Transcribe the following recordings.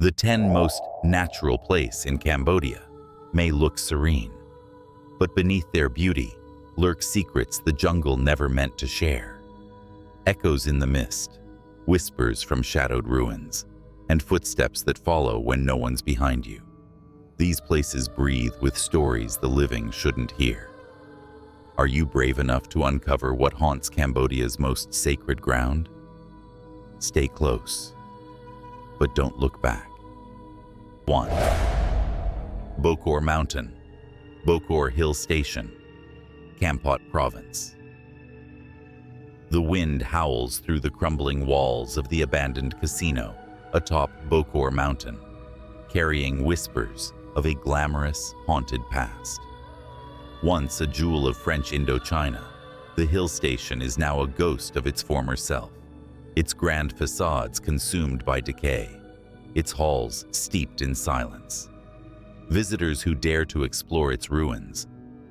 The 10 most natural place in Cambodia may look serene, but beneath their beauty lurk secrets the jungle never meant to share. Echoes in the mist, whispers from shadowed ruins, and footsteps that follow when no one's behind you. These places breathe with stories the living shouldn't hear. Are you brave enough to uncover what haunts Cambodia's most sacred ground? Stay close, but don't look back. 1. Bokor Mountain, Bokor Hill Station, Kampot Province. The wind howls through the crumbling walls of the abandoned casino atop Bokor Mountain, carrying whispers of a glamorous, haunted past. Once a jewel of French Indochina, the hill station is now a ghost of its former self, its grand facades consumed by decay, its halls steeped in silence. Visitors who dare to explore its ruins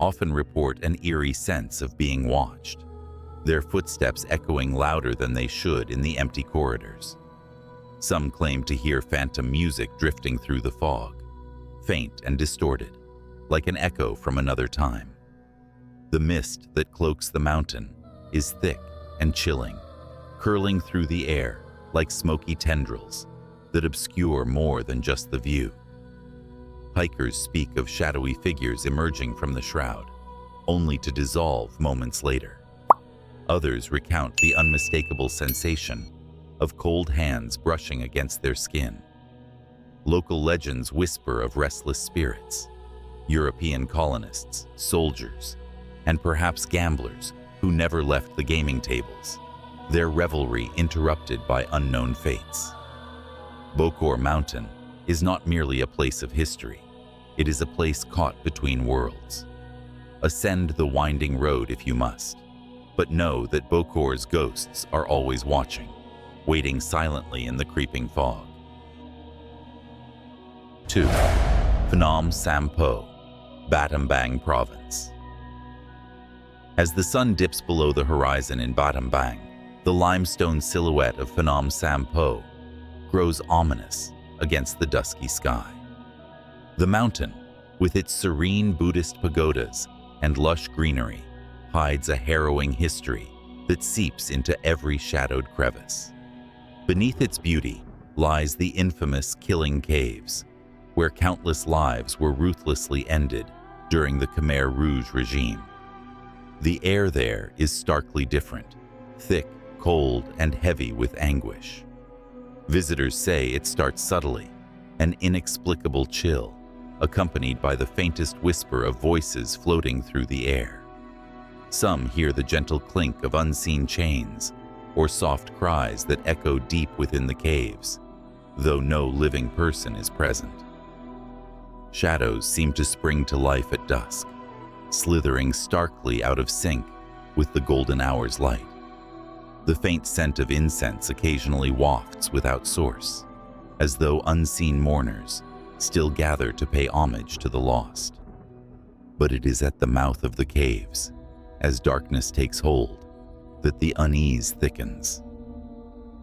often report an eerie sense of being watched, their footsteps echoing louder than they should in the empty corridors. Some claim to hear phantom music drifting through the fog, faint and distorted, like an echo from another time. The mist that cloaks the mountain is thick and chilling, curling through the air like smoky tendrils that obscure more than just the view. Hikers speak of shadowy figures emerging from the shroud, only to dissolve moments later. Others recount the unmistakable sensation of cold hands brushing against their skin. Local legends whisper of restless spirits, European colonists, soldiers, and perhaps gamblers who never left the gaming tables, their revelry interrupted by unknown fates. Bokor Mountain is not merely a place of history, it is a place caught between worlds. Ascend the winding road if you must, but know that Bokor's ghosts are always watching, waiting silently in the creeping fog. 2. Phnom Sampeau, Battambang Province. As the sun dips below the horizon in Battambang, the limestone silhouette of Phnom Sampeau grows ominous against the dusky sky. The mountain, with its serene Buddhist pagodas and lush greenery, hides a harrowing history that seeps into every shadowed crevice. Beneath its beauty lies the infamous Killing Caves, where countless lives were ruthlessly ended during the Khmer Rouge regime. The air there is starkly different, thick, cold, and heavy with anguish. Visitors say it starts subtly, an inexplicable chill, accompanied by the faintest whisper of voices floating through the air. Some hear the gentle clink of unseen chains, or soft cries that echo deep within the caves, though no living person is present. Shadows seem to spring to life at dusk, slithering starkly out of sync with the golden hour's light. The faint scent of incense occasionally wafts without source, as though unseen mourners still gather to pay homage to the lost. But it is at the mouth of the caves, as darkness takes hold, that the unease thickens.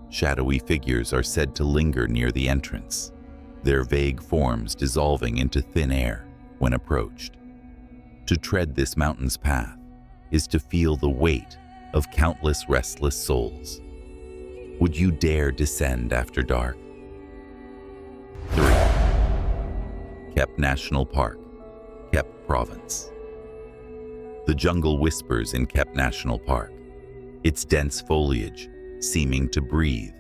Shadowy figures are said to linger near the entrance, their vague forms dissolving into thin air when approached. To tread this mountain's path is to feel the weight of countless restless souls. Would you dare descend after dark? 3. Kep National Park, Kep Province. The jungle whispers in Kep National Park, its dense foliage seeming to breathe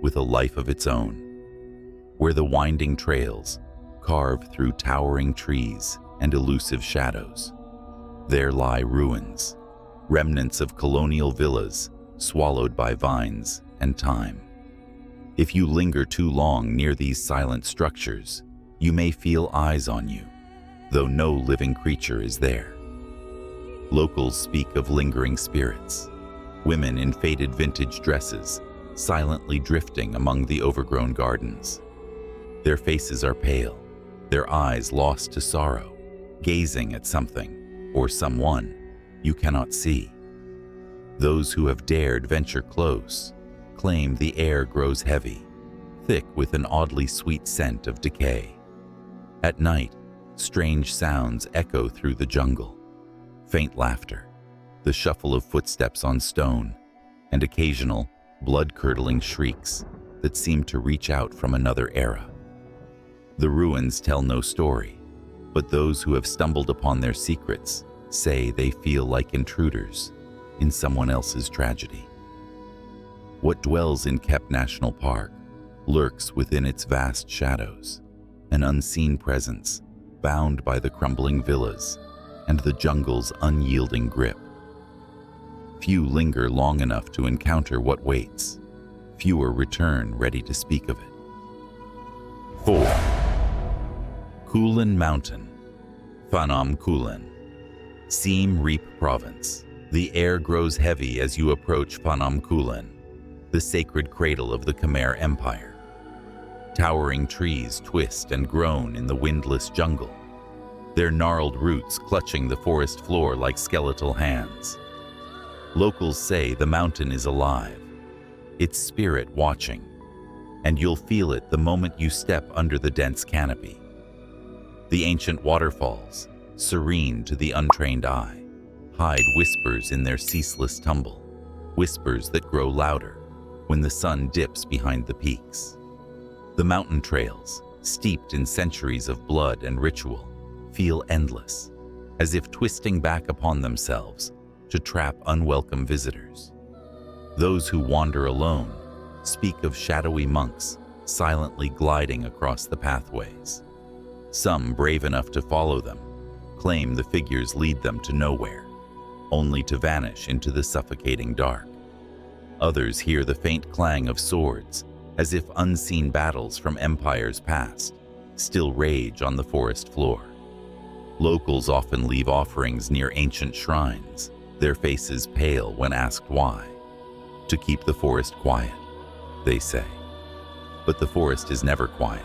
with a life of its own. Where the winding trails carve through towering trees and elusive shadows, there lie ruins, remnants of colonial villas swallowed by vines and time. If you linger too long near these silent structures, you may feel eyes on you, though no living creature is there. Locals speak of lingering spirits, women in faded vintage dresses, silently drifting among the overgrown gardens. Their faces are pale, their eyes lost to sorrow, gazing at something or someone you cannot see. Those who have dared venture close claim the air grows heavy, thick with an oddly sweet scent of decay. At night, strange sounds echo through the jungle. Faint laughter, the shuffle of footsteps on stone, and occasional, blood-curdling shrieks that seem to reach out from another era. The ruins tell no story, but those who have stumbled upon their secrets say they feel like intruders in someone else's tragedy. What dwells in Kep National Park lurks within its vast shadows, an unseen presence bound by the crumbling villas and the jungle's unyielding grip. Few linger long enough to encounter what waits. Fewer return ready to speak of it. 4. Kulin Mountain, Phnom Kulin, Siem Reap Province. The air grows heavy as you approach Phnom Kulin, the sacred cradle of the Khmer Empire. Towering trees twist and groan in the windless jungle, their gnarled roots clutching the forest floor like skeletal hands. Locals say the mountain is alive, its spirit watching, and you'll feel it the moment you step under the dense canopy. The ancient waterfalls, serene to the untrained eye, hide whispers in their ceaseless tumble, whispers that grow louder when the sun dips behind the peaks. The mountain trails, steeped in centuries of blood and ritual, feel endless, as if twisting back upon themselves to trap unwelcome visitors. Those who wander alone speak of shadowy monks silently gliding across the pathways. Some, brave enough to follow them, claim the figures lead them to nowhere, only to vanish into the suffocating dark. Others hear the faint clang of swords, as if unseen battles from empires past still rage on the forest floor. Locals often leave offerings near ancient shrines, their faces pale when asked why. To keep the forest quiet, they say. But the forest is never quiet,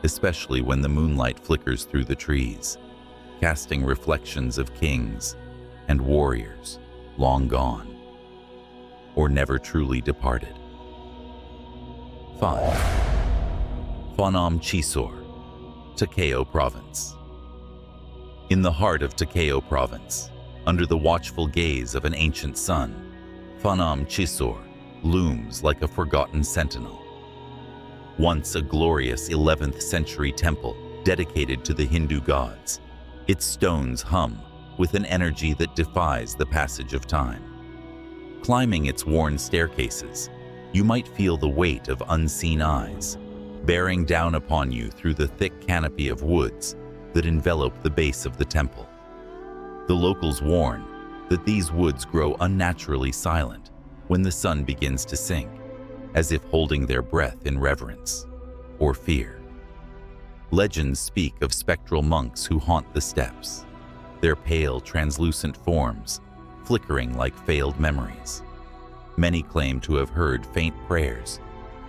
especially when the moonlight flickers through the trees, casting reflections of kings and warriors long gone or never truly departed. 5. Phnom Chisor, Takeo Province. In the heart of Takeo Province, under the watchful gaze of an ancient sun, Phnom Chisor looms like a forgotten sentinel. Once a glorious 11th century temple dedicated to the Hindu gods, its stones hum with an energy that defies the passage of time. Climbing its worn staircases, you might feel the weight of unseen eyes, bearing down upon you through the thick canopy of woods that envelop the base of the temple. The locals warn that these woods grow unnaturally silent when the sun begins to sink, as if holding their breath in reverence or fear. Legends speak of spectral monks who haunt the steps, their pale, translucent forms flickering like failed memories. Many claim to have heard faint prayers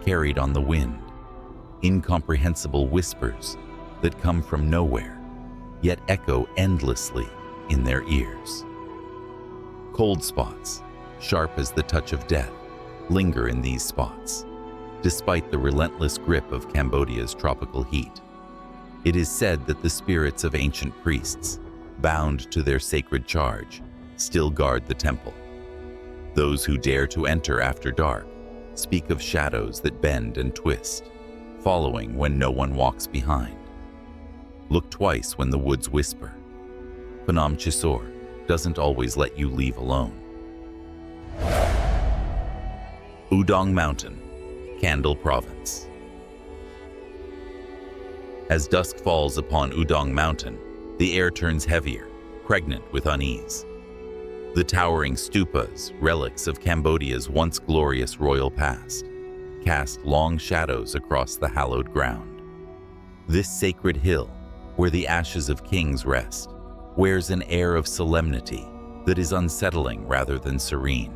carried on the wind, incomprehensible whispers that come from nowhere, yet echo endlessly in their ears. Cold spots, sharp as the touch of death, linger in these spots, despite the relentless grip of Cambodia's tropical heat. It is said that the spirits of ancient priests, bound to their sacred charge, still guard the temple. Those who dare to enter after dark speak of shadows that bend and twist, following when no one walks behind. Look twice when the woods whisper. Phnom Chisor doesn't always let you leave alone. Udong Mountain, Kandal Province. As dusk falls upon Udong Mountain, the air turns heavier, pregnant with unease. The towering stupas, relics of Cambodia's once glorious royal past, cast long shadows across the hallowed ground. This sacred hill, where the ashes of kings rest, wears an air of solemnity that is unsettling rather than serene.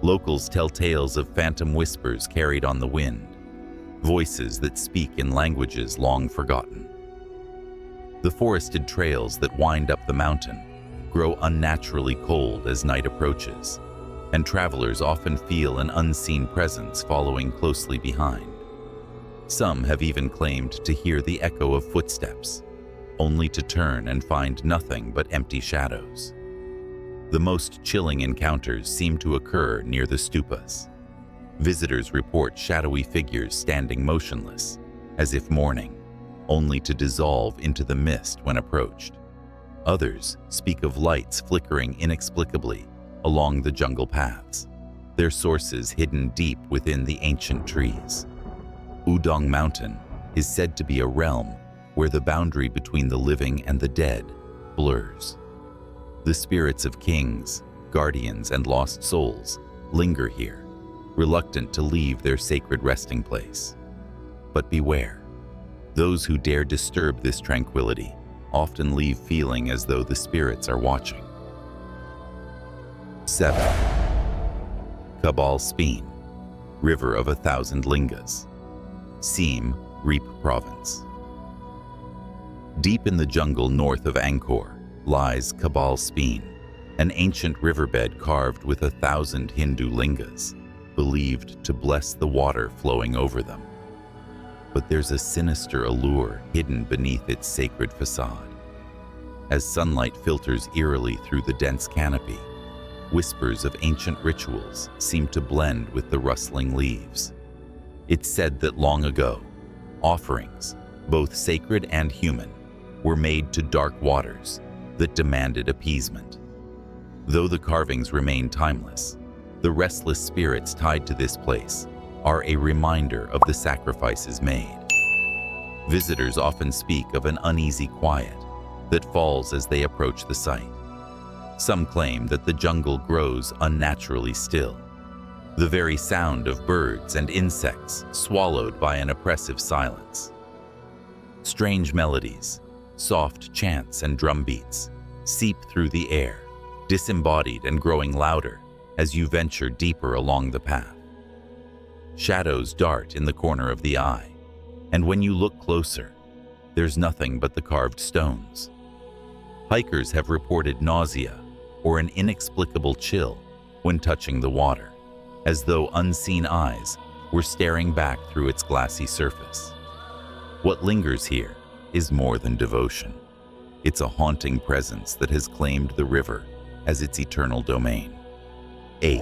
Locals tell tales of phantom whispers carried on the wind, voices that speak in languages long forgotten. The forested trails that wind up the mountain grow unnaturally cold as night approaches, and travelers often feel an unseen presence following closely behind. Some have even claimed to hear the echo of footsteps, only to turn and find nothing but empty shadows. The most chilling encounters seem to occur near the stupas. Visitors report shadowy figures standing motionless, as if mourning, only to dissolve into the mist when approached. Others speak of lights flickering inexplicably along the jungle paths, their sources hidden deep within the ancient trees. Bokor Mountain is said to be a realm where the boundary between the living and the dead blurs. The spirits of kings, guardians, and lost souls linger here, reluctant to leave their sacred resting place. But beware, those who dare disturb this tranquility often leave feeling as though the spirits are watching. 7. Kabal Speen, River of 1,000 Lingas, Siem Reap Province. Deep in the jungle north of Angkor lies Kabal Speen, an ancient riverbed carved with 1,000 Hindu lingas, believed to bless the water flowing over them. But there's a sinister allure hidden beneath its sacred facade. As sunlight filters eerily through the dense canopy, whispers of ancient rituals seem to blend with the rustling leaves. It's said that long ago, offerings, both sacred and human, were made to dark waters that demanded appeasement. Though the carvings remain timeless, the restless spirits tied to this place are a reminder of the sacrifices made. Visitors often speak of an uneasy quiet that falls as they approach the site. Some claim that the jungle grows unnaturally still, the very sound of birds and insects swallowed by an oppressive silence. Strange melodies, soft chants and drum beats seep through the air, disembodied and growing louder as you venture deeper along the path. Shadows dart in the corner of the eye, and when you look closer, there's nothing but the carved stones. Hikers have reported nausea or an inexplicable chill when touching the water, as though unseen eyes were staring back through its glassy surface. What lingers here is more than devotion. It's a haunting presence that has claimed the river as its eternal domain. 8.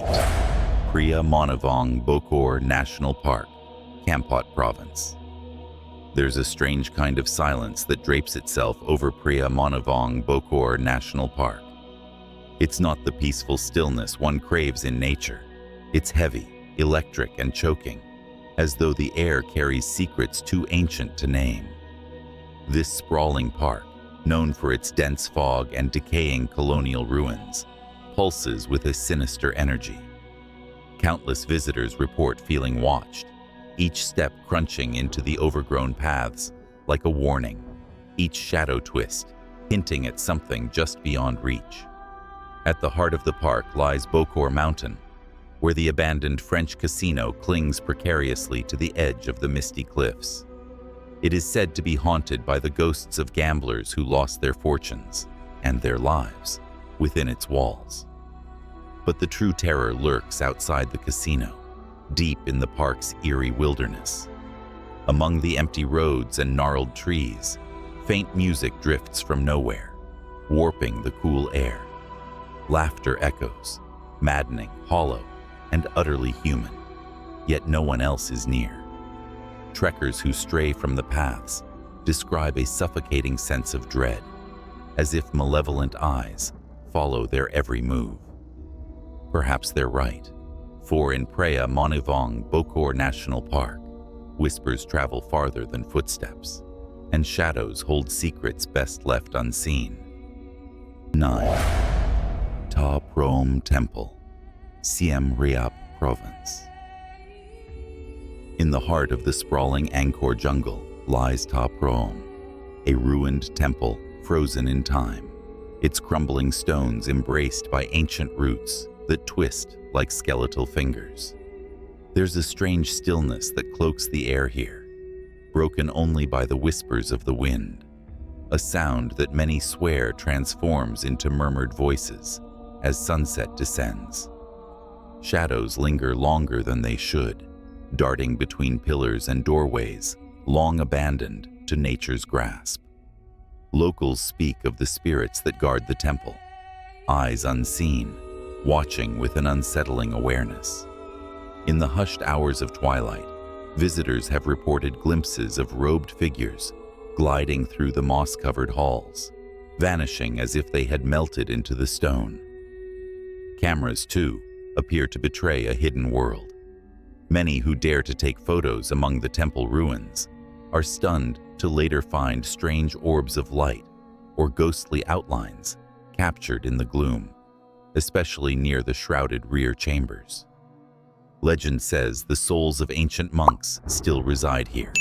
Phria Monavong Bokor National Park, Kampot Province. There's a strange kind of silence that drapes itself over Phria Monavong Bokor National Park. It's not the peaceful stillness one craves in nature. It's heavy, electric, and choking, as though the air carries secrets too ancient to name. This sprawling park, known for its dense fog and decaying colonial ruins, pulses with a sinister energy. Countless visitors report feeling watched, each step crunching into the overgrown paths like a warning, each shadow twist hinting at something just beyond reach. At the heart of the park lies Bokor Mountain, where the abandoned French casino clings precariously to the edge of the misty cliffs. It is said to be haunted by the ghosts of gamblers who lost their fortunes and their lives within its walls. But the true terror lurks outside the casino, deep in the park's eerie wilderness. Among the empty roads and gnarled trees, faint music drifts from nowhere, warping the cool air. Laughter echoes, maddening, hollow, and utterly human, yet no one else is near. Trekkers who stray from the paths describe a suffocating sense of dread, as if malevolent eyes follow their every move. Perhaps they're right, for in Phria Monavong Bokor National Park, whispers travel farther than footsteps, and shadows hold secrets best left unseen. 9. Ta Prohm Temple, Siem Reap Province. In the heart of the sprawling Angkor jungle lies Ta Prohm, a ruined temple frozen in time, its crumbling stones embraced by ancient roots that twist like skeletal fingers. There's a strange stillness that cloaks the air here, broken only by the whispers of the wind, a sound that many swear transforms into murmured voices as sunset descends. Shadows linger longer than they should, darting between pillars and doorways, long abandoned to nature's grasp. Locals speak of the spirits that guard the temple, eyes unseen, watching with an unsettling awareness. In the hushed hours of twilight, visitors have reported glimpses of robed figures gliding through the moss-covered halls, vanishing as if they had melted into the stone. Cameras, too, appear to betray a hidden world. Many who dare to take photos among the temple ruins are stunned to later find strange orbs of light or ghostly outlines captured in the gloom, especially near the shrouded rear chambers. Legend says the souls of ancient monks still reside here,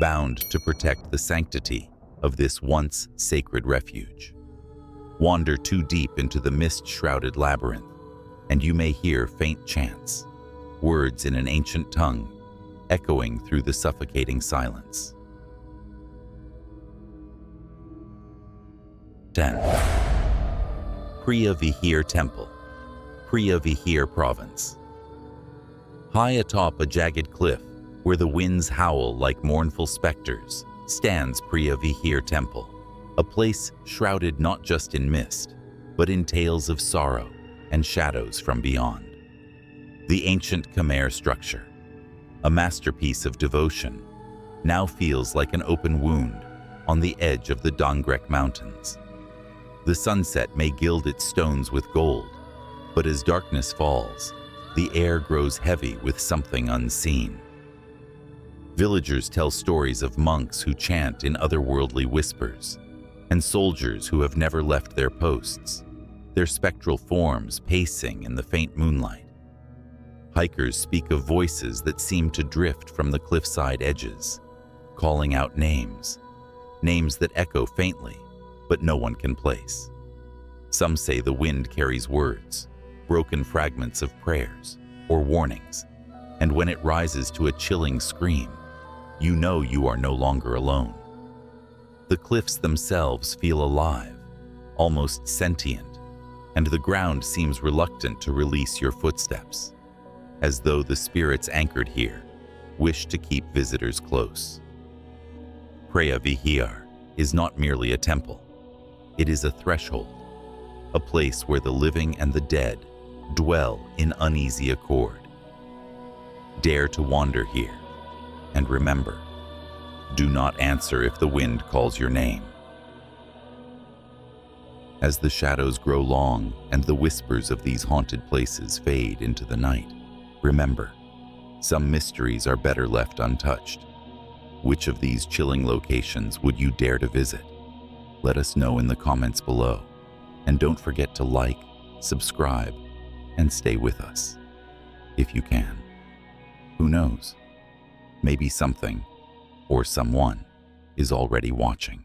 bound to protect the sanctity of this once sacred refuge. Wander too deep into the mist-shrouded labyrinth, and you may hear faint chants, words in an ancient tongue, echoing through the suffocating silence. 10. Priya Vihir Temple, Priya Vihir Province. High atop a jagged cliff, where the winds howl like mournful specters, stands Priya Vihir Temple, a place shrouded not just in mist, but in tales of sorrow and shadows from beyond. The ancient Khmer structure, a masterpiece of devotion, now feels like an open wound on the edge of the Dangrek Mountains. The sunset may gild its stones with gold, but as darkness falls, the air grows heavy with something unseen. Villagers tell stories of monks who chant in otherworldly whispers, and soldiers who have never left their posts, their spectral forms pacing in the faint moonlight. Hikers speak of voices that seem to drift from the cliffside edges, calling out names that echo faintly, but no one can place. Some say the wind carries words, broken fragments of prayers or warnings, and when it rises to a chilling scream, you know you are no longer alone. The cliffs themselves feel alive, almost sentient, and the ground seems reluctant to release your footsteps, as though the spirits anchored here wish to keep visitors close. Priya Vihir is not merely a temple. It is a threshold, a place where the living and the dead dwell in uneasy accord. Dare to wander here, and remember, do not answer if the wind calls your name. As the shadows grow long and the whispers of these haunted places fade into the night, remember, some mysteries are better left untouched. Which of these chilling locations would you dare to visit? Let us know in the comments below. And don't forget to like, subscribe, and stay with us, if you can. Who knows? Maybe something or someone is already watching.